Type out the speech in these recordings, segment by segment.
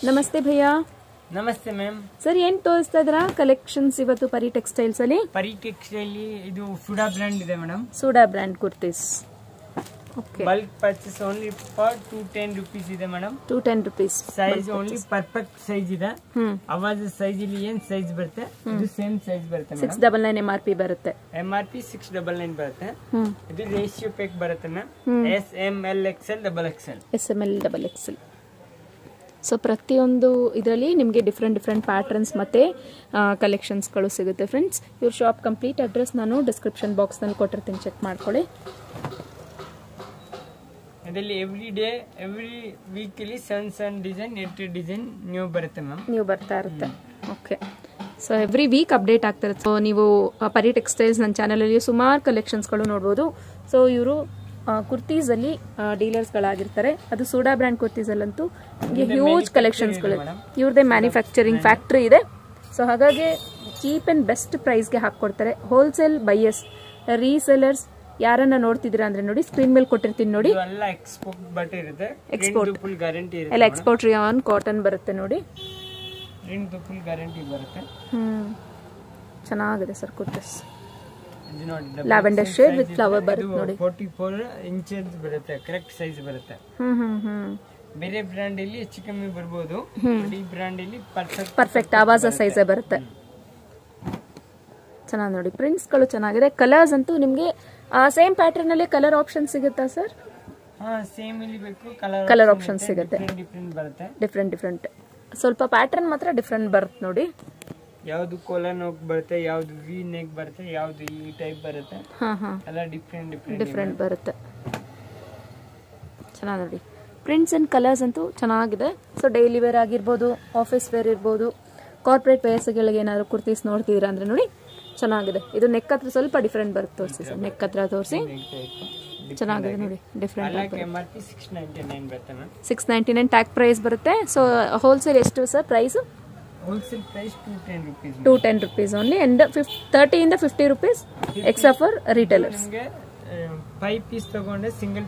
ನಮಸ್ತೆ ಭಯ್ಯ. ನಮಸ್ತೆ ma'am. Sir ಏನ್ ತೋರಿಸ್ತಾ ಇದ್ರಾ ಕಲೆಕ್ಷನ್ಸ್ ಇವತ್ತು ಪರಿ ಟೆಕ್ಸ್ಟೈಲ್ಸ್ ಅಲ್ಲಿ? ಪರಿ ಟೆಕ್ಸ್ಟೈಲ್ ಇದು ಸುಡಾ ಬ್ರ್ಯಾಂಡ್ ಇದೆ ಮೇಡಮ್. ಸುಡಾ brand kurtis. Okay. Bulk purchase only for 210 rupees ಇದೆ madam. 210 rupees. Size only perfect size ಇದೆ. ಅವಾಜ್ ಸೈಜ್ ಇಲ್ಲಿ ಏನ್ ಸೈಜ್ ಬರುತ್ತೆ ಇದು ಸೇಮ್ ಸೈಜ್ ಬರುತ್ತೆ ಮೇಡಮ್. 699 MRP ಬರುತ್ತೆ. MRP 699 ಬರುತ್ತೆ. ಇದು ರೇಷಿಯೋ ಪ್ಯಾಕ್ ಬರುತ್ತೆ ma'am. S M L XL XXL. SML XXL. So ಪ್ರತಿಯೊಂದು ಇದರಲ್ಲಿ ನಿಮಗೆ ಡಿಫ್ರೆಂಟ್ ಪ್ಯಾಟರ್ನ್ಸ್ ಮತ್ತು ಕಲೆಕ್ಷನ್ಸ್ಗಳು ಸಿಗುತ್ತೆ ಫ್ರೆಂಡ್ಸ್. ಇವ್ರ ಶಾಪ್ ಕಂಪ್ಲೀಟ್ ಅಡ್ರೆಸ್ ನಾನು ಡಿಸ್ಕ್ರಿಪ್ಷನ್ ಬಾಕ್ಸ್ನಲ್ಲಿ ಕೊಟ್ಟಿರ್ತೀನಿ, ಚೆಕ್ ಮಾಡ್ಕೊಳ್ಳಿ. ಇದರಲ್ಲಿ ಎವ್ರಿ ವೀಕಲ್ಲಿ ಸಣ್ಣ ಡಿಸೈನ್ 8 ಡಿಸೈನ್ ನ್ಯೂ ಬರುತ್ತೆ ಮ್ಯಾಮ್. ನೀವು ಬರ್ತಾ ಇರುತ್ತೆ. Okay. So every week update ಆಗ್ತಾರೆ. ಸೊ ನೀವು ಪರಿ ಟೆಕ್ಸ್ಟೈಲ್ಸ್ ನನ್ನ ಚಾನಲಲ್ಲಿ ಸುಮಾರು ಕಲೆಕ್ಷನ್ಸ್ಗಳು ನೋಡ್ಬೋದು. ಸೊ ಇವರು ಕುರ್ತೀಸಲ್ಲಿ ಡೀಲರ್ಸ್ಗಳಾಗಿರ್ತಾರೆ. ಅದು ಸೋಡಾ ಬ್ರ್ಯಾಂಡ್ ಕುರ್ತೀಸಲ್ಲಂತೂ ಹ್ಯೂಜ್ ಕಲೆಕ್ಷನ್ಸ್ಗಳು. ಇವ್ರದ್ದೇ ಮ್ಯಾನುಫ್ಯಾಕ್ಚರಿಂಗ್ ಫ್ಯಾಕ್ಟ್ರಿ ಇದೆ. ಸೊ ಹಾಗಾಗಿ ಚೀಪ್ ಆ್ಯಂಡ್ ಬೆಸ್ಟ್ ಪ್ರೈಸ್ಗೆ ಹಾಕ್ಕೊಡ್ತಾರೆ. ಹೋಲ್ಸೇಲ್ ಬೈಯರ್ಸ್, ರೀಸೆಲರ್ಸ್ ಯಾರನ್ನ ನೋಡ್ತಿದ್ದೀರಾ ಅಂದ್ರೆ ನೋಡಿ, ಸ್ಕ್ರೀನ್ ಮೇಲೆ ಕೊಟ್ಟಿರ್ತೀನಿ ನೋಡಿ. ಎಕ್ಸ್ಪೋರ್ಟ್ ಎಲ್ಲ ಎಕ್ಸ್ಪೋರ್ಟ್ ರಿಯಾನ್ ಕಾಟನ್ ಬರುತ್ತೆ ನೋಡಿ. ಚೆನ್ನಾಗಿದೆ sir kurtis. Lavender shade with flower ಬರುತ್ತೆ ನೋಡಿ. 44 ಇಂಚಸ್ ಬರುತ್ತೆ, ಕರೆಕ್ಟ್ ಸೈಜ್ ಬರುತ್ತೆ. ಬೇರೆ ಬ್ರ್ಯಾಂಡ್ ಅಲ್ಲಿ ಹೆಚ್ಚು ಕಮ್ಮಿ ಬರ್ಬೋದು, ಈ ಬ್ರ್ಯಾಂಡ್ ಅಲ್ಲಿ ಪರ್ಫೆಕ್ಟ್ ಆವಾಜ ಸೈಜ್ ಬರುತ್ತೆ. ಚೆನ್ನಾಗಿ ನೋಡಿ, ಪ್ರಿಂಟ್ಸ್ ಗಳು ಚೆನ್ನಾಗಿದೆ. ಕಲರ್ಸ್ ಅಂತೂ ನಿಮ್ಗೆ ಸೇಮ್ ಪ್ಯಾಟರ್ನ್ ಅಲ್ಲಿ ಕಲರ್ ಆಪ್ಷನ್ ಸಿಗುತ್ತಾ ಸರ್? ಸೇಮ್ ಇಲ್ಲಿ ಬೇಕು, ಕಲರ್ ಆಪ್ಷನ್ ಸಿಗುತ್ತೆ. ಡಿಫ್ರೆಂಟ್ ಸ್ವಲ್ಪ ಪ್ಯಾಟರ್ನ್ ಮಾತ್ರ ಡಿಫ್ರೆಂಟ್ ಬರುತ್ತೆ ನೋಡಿ. ಯಾವ್ದು ಕೋಲರ್ ನೆಕ್ ಬರುತ್ತೆ, ಯಾವ್ದು ವಿ ನೆಕ್ ಬರುತ್ತೆ, ಯಾವ್ದು ಈ ಟೈಪ್ ಬರುತ್ತೆ. ಎಲ್ಲ ಡಿಫ್ರೆಂಟ್ ಬರುತ್ತೆ. ಚೆನ್ನಾಗಿ ನೋಡಿ, ಪ್ರಿಂಟ್ಸ್ ಅಂಡ್ ಕಲರ್ಸ್ ಅಂತೂ ಚೆನ್ನಾಗಿದೆ. ಸೊ ಡೈಲಿ ವೇರ್ ಆಗಿರ್ಬೋದು, ಆಫೀಸ್ ವೇರ್ ಇರ್ಬೋದು, ಕಾರ್ಪೊರೇಟ್ ವೇರ್ಸ್ಗಳಿಗೆ ಏನಾದ್ರು ಕುರ್ತೀಸ್ ನೋಡ್ತಿದ್ದೀರಾ ಅಂದ್ರೆ ನೋಡಿ, ಚೆನ್ನಾಗಿದೆ. ಇದು ನೆಕ್ ಹತ್ರ ಸ್ವಲ್ಪ ಡಿಫ್ರೆಂಟ್ ಬರುತ್ತೆ. ತೋರಿಸಿ ಸರ್, ನೆಕ್ ಹತ್ರ ತೋರಿಸಿ. ಚೆನ್ನಾಗಿದೆ ನೋಡಿ, ಡಿಫ್ರೆಂಟ್. MRP 699 ಬರುತ್ತೆ ಮ್ಯಾಮ್. 699 ಟ್ಯಾಗ್ ಪ್ರೈಸ್ ಬರುತ್ತೆ. ಸೊ ಹೋಲ್ಸೇಲ್ ಎಷ್ಟು sir price? Wholesale price 210 rupees only. And 30 ಇಂದ 50 rupees extra for retailers. 5 piece ತಗೊಂಡ್ರೆ ಸಿಂಗಲ್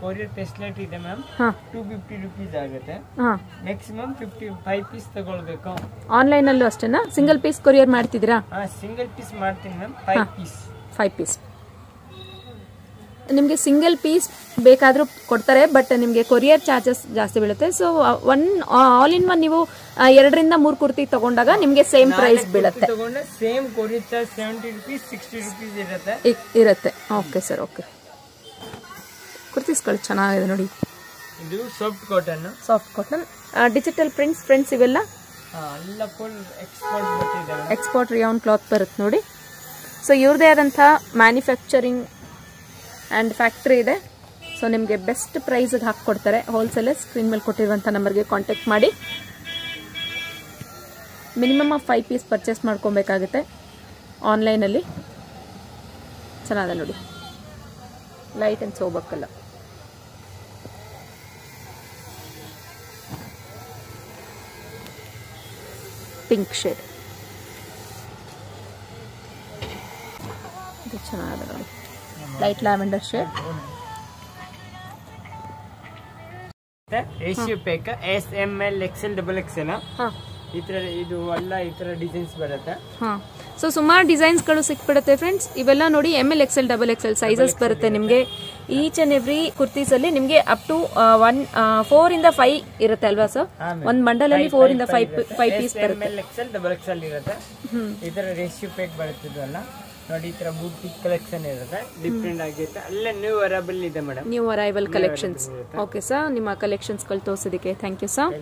ಕೊರಿಯರ್ ಫೆಸಿಲಿಟಿ ಇದೆ ಮ್ಯಾಮ್. 250 ರೂಪೀಸ್ ಆಗುತ್ತೆ. ಮ್ಯಾಕ್ಸಿಮಮ್ 5 ಪೀಸ್ ತಗೊಳ್ಬೇಕು. ಆನ್ಲೈನ್ ಅಲ್ಲೂ ಅಷ್ಟೇನಾ? ಸಿಂಗಲ್ ಪೀಸ್ ಕೊರಿಯರ್ ಮಾಡ್ತಿದ್ದೀರಾ? ಸಿಂಗಲ್ ಪೀಸ್ ಮಾಡ್ತೀನಿ ಮ್ಯಾಮ್. 5 ಪೀಸ್ ನಿಮಗೆ ಸಿಂಗಲ್ ಪೀಸ್ ಬೇಕಾದರೂ ಕೊಡ್ತಾರೆ, ಬಟ್ ನಿಮಗೆ ಕೊರಿಯರ್ ಚಾರ್ಜಸ್ ಜಾಸ್ತಿ ಬೀಳುತ್ತೆ. ಸೊ ಆಲ್ ಇನ್ ಒನ್ ನೀವು 2 ರಿಂದ 3 ಕುರ್ತಿ ತಗೊಂಡಾಗ ನಿಮಗೆ ಸೇಮ್ ಪ್ರೈಸ್ ಬೀಳುತ್ತೆ. Same courier charge 70 rupees 60 rupees ಇರುತ್ತೆ. Okay sir, okay. ಕುರ್ತೀಸ್ಗಳು ಚೆನ್ನಾಗಿದೆ ನೋಡಿ. ಇದು soft cotton digital prints friends ಇವೆಲ್ಲ ಎಕ್ಸ್ಪೋರ್ಟ್ ರಿಯಾನ್ ಕ್ಲಾತ್ ಬರುತ್ತೆ ನೋಡಿ. ಸೊ ಇವ್ರದೇ ಆದಂಥ ಮ್ಯಾನುಫ್ಯಾಕ್ಚರಿಂಗ್ ಆ್ಯಂಡ್ ಫ್ಯಾಕ್ಟ್ರಿ ಇದೆ. ಸೊ ನಿಮಗೆ ಬೆಸ್ಟ್ ಪ್ರೈಸ್ಗೆ ಹಾಕ್ಕೊಡ್ತಾರೆ. ಹೋಲ್ಸೇಲರ್ ಸ್ಕ್ರೀನ್ ಮೇಲೆ ಕೊಟ್ಟಿರುವಂಥ ನಂಬರ್ಗೆ ಕಾಂಟ್ಯಾಕ್ಟ್ ಮಾಡಿ. ಮಿನಿಮಮ್ 5 ಪೀಸ್ ಪರ್ಚೇಸ್ ಮಾಡ್ಕೊಬೇಕಾಗುತ್ತೆ ಆನ್ಲೈನಲ್ಲಿ. ಚೆನ್ನಾಗಿದೆ ನೋಡಿ, ಲೈಟ್ ಆ್ಯಂಡ್ ಸೋಬಕ್ಕಲ್ಲ. ಪಿಂಕ್ ಶೇಡ್ ಇದು ಚೆನ್ನಾಗಿದೆ ನೋಡಿ. Light lavender shade. Ratio pack SML XL XXL. ಇದು ಎಲ್ಲ ಈ ತರ ಡಿಸೈನ್ಸ್ ಬರುತ್ತೆ. ಸೊ ಸುಮಾರು ಡಿಸೈನ್ಸ್ಗಳು ಸಿಕ್ಬಿಡುತ್ತೆ ಫ್ರೆಂಡ್ಸ್. ಇವೆಲ್ಲ ನೋಡಿ ML XL XXL ಸೈಜಸ್ ಬರುತ್ತೆ ನಿಮಗೆ. ಈಚ್ ಅಂಡ್ ಎವ್ರಿ ಕುರ್ತೀಸ್ ಅಲ್ಲಿ ನಿಮಗೆ ಅಪ್ ಟು 4 ಇಂದ 5 ಇರುತ್ತೆ ಅಲ್ವಾ ಸರ್? ಒಂದು ಬಂಡಲ್ ಅಲ್ಲಿ 4 ಇಂದ 5 ಪೀಸ್ ಬರುತ್ತೆ. ML XL XXL ಇರುತ್ತೆ. ಈ ತರ ರೇಷಿಯೋ ಪ್ಯಾಕ್ ಬರುತ್ತಿದ್ವಲ್ಲ ನೋಡಿ, ಈ ತರ ಬೂಟಿಕ್ ಕಲೆಕ್ಷನ್ ಇರುತ್ತೆ, ಡಿಫ್ರೆಂಟ್ ಆಗಿರುತ್ತೆ. ಅಲ್ಲೇ ನ್ಯೂ ಅರೈವಲ್ ಇದೆ madam. New arrival collections. Okay sir, ನಿಮ್ಮ ಕಲೆಕ್ಷನ್ಸ್ಗಳು ತೋರಿಸೋದಕ್ಕೆ ಥ್ಯಾಂಕ್ ಯು ಸರ್.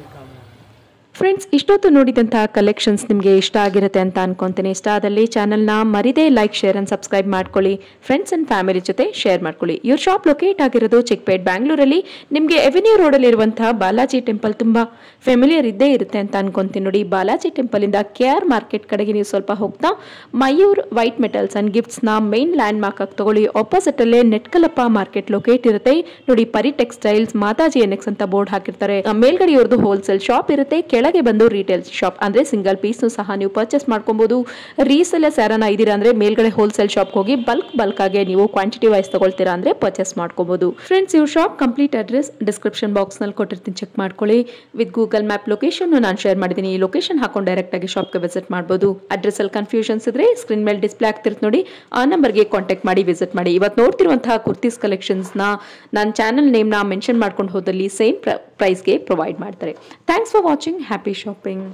ಫ್ರೆಂಡ್ಸ್, ಇಷ್ಟೊತ್ತು ನೋಡಿದಂತಹ ಕಲೆಕ್ಷನ್ಸ್ ನಿಮಗೆ ಇಷ್ಟ ಆಗಿರುತ್ತೆ ಅಂತ ಅನ್ಕೊಂತೀನಿ. ಇಷ್ಟ ಆದಲ್ಲಿ ಚಾನಲ್ನ ಮರಿದೇ ಲೈಕ್, ಶೇರ್ ಅಂಡ್ ಸಬ್ಸ್ಕ್ರೈಬ್ ಮಾಡ್ಕೊಳ್ಳಿ. ಫ್ರೆಂಡ್ಸ್ ಅಂಡ್ ಫ್ಯಾಮಿಲಿ ಜೊತೆ ಶೇರ್ ಮಾಡ್ಕೊಳ್ಳಿ. ಇವ್ರ ಶಾಪ್ ಲೊಕೇಟ್ ಆಗಿರೋದು ಚಿಕ್ಕಪೇಟ್, ಬ್ಯಾಂಗ್ಳೂರಲ್ಲಿ. ನಿಮಗೆ ಎವೆನ್ಯೂ ರೋಡಲ್ಲಿ ಇರುವಂತಹ ಬಾಲಾಜಿ ಟೆಂಪಲ್ ತುಂಬ ಫೆಮಿಲಿಯರ್ ಇದ್ದೇ ಇರುತ್ತೆ ಅಂತ ಅನ್ಕೊಂತೀನಿ ನೋಡಿ. ಬಾಲಾಜಿ ಟೆಂಪಲಿಂದ KR ಮಾರ್ಕೆಟ್ ಕಡೆಗೆ ನೀವು ಸ್ವಲ್ಪ ಹೋಗ್ತಾ ಮಯೂರ್ ವೈಟ್ ಮೆಟಲ್ಸ್ ಅಂಡ್ ಗಿಫ್ಟ್ಸ್ನ ಮೇನ್ ಲ್ಯಾಂಡ್ ಮಾರ್ಕ್ ಆಗಿ ತಗೊಳ್ಳಿ. ಆಪೋಸಿಟ್ ಅಲ್ಲೇ ನೆಟ್ಕಲಪ್ಪ ಮಾರ್ಕೆಟ್ ಲೊಕೇಟ್ ಇರುತ್ತೆ ನೋಡಿ. ಪರಿ ಟೆಕ್ಸ್ಟೈಲ್ಸ್ ಮಾತಾಜಿ NX ಅಂತ ಬೋರ್ಡ್ ಹಾಕಿರ್ತಾರೆ. ಮೇಲ್ಗಡೆ ಇವ್ರದ್ದು ಹೋಲ್ಸೇಲ್ ಶಾಪ್ ಇರುತ್ತೆ. ಕೆಳಗೆ ಬಂದು ರಿಟೇಲ್ ಶಾಪ್ ಅಂದರೆ ಸಿಂಗಲ್ ಪೀಸ್ನು ಸಹ ನೀವು ಪರ್ಚೇಸ್ ಮಾಡ್ಕೊಬೋದು. ರೀಸೆಲ್ಲರ್ಸ್ ಯಾರನ್ನ ಇದ್ದೀರಾ ಅಂದರೆ ಮೇಲ್ಗಡೆ ಹೋಲ್ಸೇಲ್ ಶಾಪ್ಗೆ ಹೋಗಿ ಬಲ್ಕ್ ಆಗಿ ನೀವು ಕ್ವಾಂಟಿಟಿ ವೈಸ್ ತಗೊಳ್ತೀರಾ ಅಂದರೆ ಪರ್ಚೇಸ್ ಮಾಡ್ಕೋಬೋದು. ಫ್ರೆಂಡ್ಸ್, ಇವ್ರ ಶಾಪ್ ಕಂಪ್ಲೀಟ್ ಅಡ್ರೆಸ್ ಡಿಸ್ಕ್ರಿಪ್ಷನ್ ಬಾಕ್ಸ್ನಲ್ಲಿ ಕೊಟ್ಟಿರ್ತೀನಿ, ಚೆಕ್ ಮಾಡ್ಕೊಳ್ಳಿ. ವಿತ್ ಗೂಗಲ್ ಮ್ಯಾಪ್ ಲೊಕೇಶನ್ ನಾನು ಶೇರ್ ಮಾಡಿದ್ದೀನಿ. ಈ ಲೊಕೇಶನ್ ಹಾಕೊಂಡು ಡೈರೆಕ್ಟ್ ಆಗಿ ಶಾಪ್ಗೆ ವಿಸಿಟ್ ಮಾಡ್ಬೋದು. ಅಡ್ರೆಸ್ ಅಲ್ಲಿ ಕನ್ಫ್ಯೂಷನ್ಸ್ ಇದ್ರೆ ಸ್ಕ್ರೀನ್ ಮೇಲೆ ಡಿಸ್ಪ್ಲೇ ಆಗ್ತಿರುತ್ತೆ ನೋಡಿ, ಆ ನಂಬರ್ಗೆ ಕಾಂಟ್ಯಾಕ್ಟ್ ಮಾಡಿ ವಿಸಿಟ್ ಮಾಡಿ. ಇವತ್ತು ನೋಡ್ತಿರುವಂತಹ ಕುರ್ತೀಸ್ ಕಲೆಕ್ಷನ್ಸ್ನ ನನ್ನ ಚಾನಲ್ ನೇಮ್ನ ಮೆನ್ಷನ್ ಮಾಡ್ಕೊಂಡು ಹೋದಲ್ಲಿ ಸೇಮ್ ಪ್ರೈಸ್ಗೆ ಪ್ರೊವೈಡ್ ಮಾಡ್ತಾರೆ. Thanks for watching. Happy shopping.